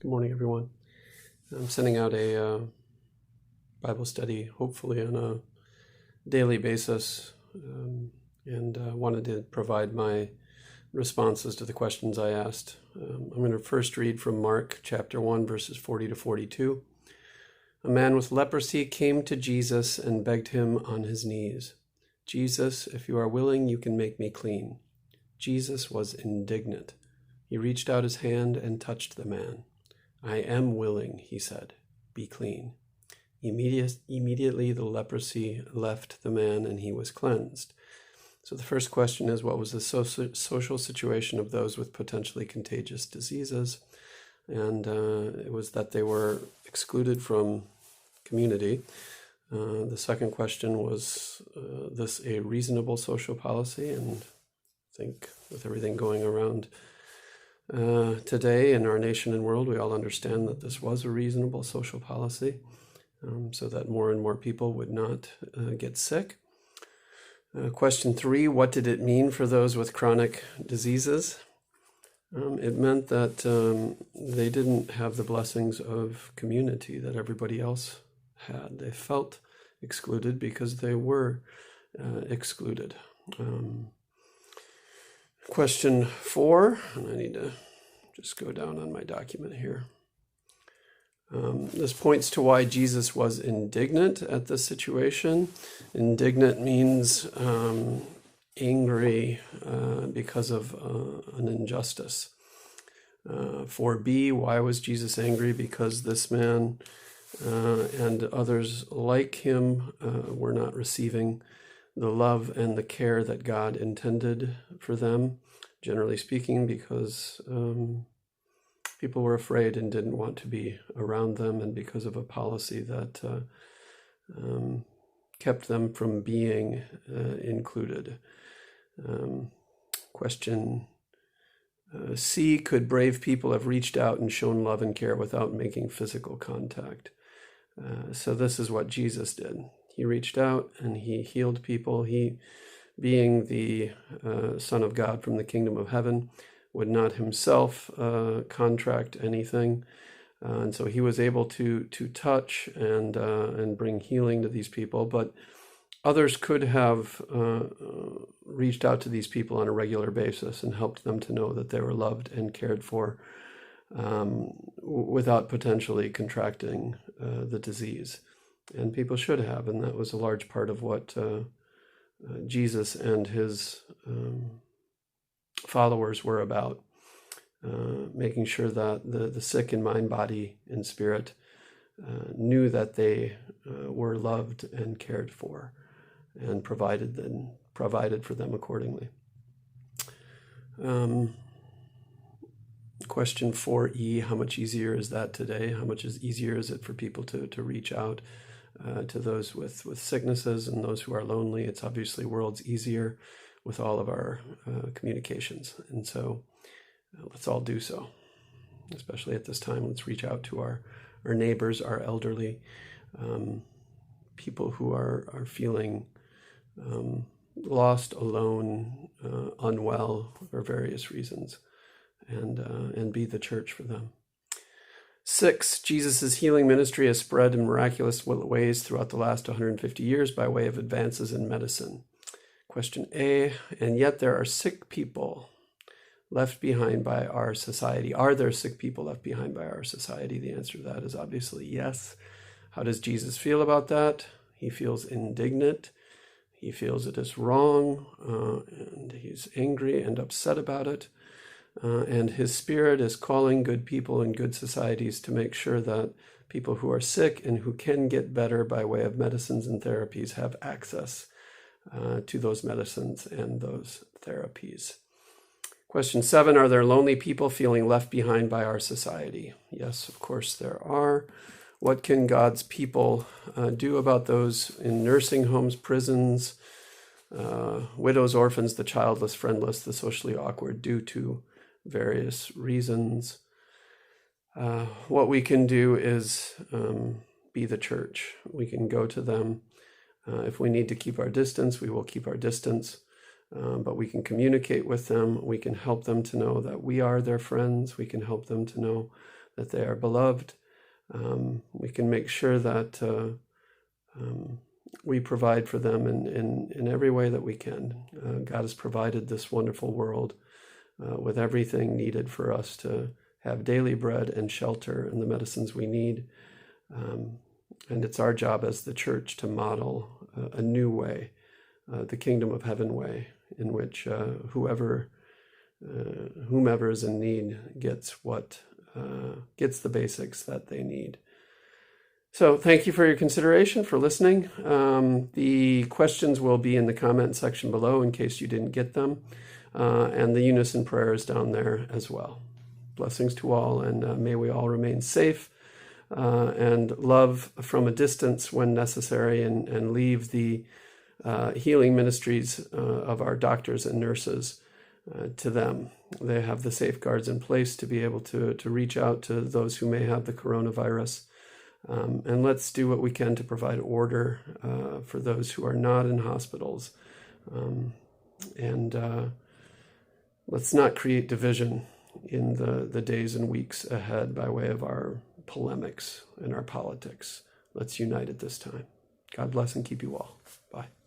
Good morning, everyone. I'm sending out a Bible study, hopefully on a daily basis, and wanted to provide my responses to the questions I asked. I'm going to first read from Mark chapter 1, verses 40 to 42. A man with leprosy came to Jesus and begged him on his knees, "Jesus, if you are willing, you can make me clean." Jesus was indignant. He reached out his hand and touched the man. "I am willing," he said. "Be clean." Immediately the leprosy left the man and he was cleansed. So the first question is, what was the social situation of those with potentially contagious diseases? And it was that they were excluded from community. The second question was, this a reasonable social policy? And I think with everything going around today in our nation and world, we all understand that this was a reasonable social policy, so that more and more people would not get sick. Question 3, what did it mean for those with chronic diseases? It meant that they didn't have the blessings of community that everybody else had. They felt excluded because they were excluded. Question 4, and I need to just go down on my document here. This points to why Jesus was indignant at this situation. Indignant means angry because of an injustice. For B, why was Jesus angry? Because this man and others like him were not receiving the love and the care that God intended for them, generally speaking, because people were afraid and didn't want to be around them, and because of a policy that kept them from being included. Question C, could brave people have reached out and shown love and care without making physical contact? So this is what Jesus did. He reached out and he healed people. He, being the Son of God from the kingdom of heaven, would not himself contract anything. And so he was able to touch and bring healing to these people. But others could have reached out to these people on a regular basis and helped them to know that they were loved and cared for without potentially contracting the disease. And people should have, and that was a large part of what Jesus and his followers were about, making sure that the sick in mind, body, and spirit knew that they were loved and cared for, and provided for them accordingly. Question 4E, how much easier is that today? How much easier is it for people to reach out to those with sicknesses and those who are lonely? It's obviously worlds easier with all of our communications. And so let's all do so, especially at this time. Let's reach out to our neighbors, our elderly, people who are feeling lost, alone, unwell for various reasons, and be the church for them. 6, Jesus' healing ministry has spread in miraculous ways throughout the last 150 years by way of advances in medicine. Question A, and yet there are sick people left behind by our society. Are there sick people left behind by our society? The answer to that is obviously yes. How does Jesus feel about that? He feels indignant. He feels it is wrong, and he's angry and upset about it. And his spirit is calling good people in good societies to make sure that people who are sick and who can get better by way of medicines and therapies have access to those medicines and those therapies. Question 7, are there lonely people feeling left behind by our society? Yes, of course there are. What can God's people do about those in nursing homes, prisons, widows, orphans, the childless, friendless, the socially awkward, due to various reasons? What we can do is be the church. We can go to them. If we need to keep our distance, we will keep our distance. But we can communicate with them. We can help them to know that we are their friends. We can help them to know that they are beloved. We can make sure that we provide for them in every way that we can. God has provided this wonderful world with everything needed for us to have daily bread and shelter and the medicines we need. And it's our job as the church to model a new way, the kingdom of heaven way, in which whomever is in need gets the basics that they need. So thank you for your consideration, for listening. The questions will be in the comment section below in case you didn't get them, and the unison prayer is down there as well. Blessings to all, and may we all remain safe and love from a distance when necessary, and leave the healing ministries of our doctors and nurses to them. They have the safeguards in place to be able to reach out to those who may have the coronavirus. And let's do what we can to provide order for those who are not in hospitals. And let's not create division in the days and weeks ahead by way of our polemics and our politics. Let's unite at this time. God bless and keep you all. Bye.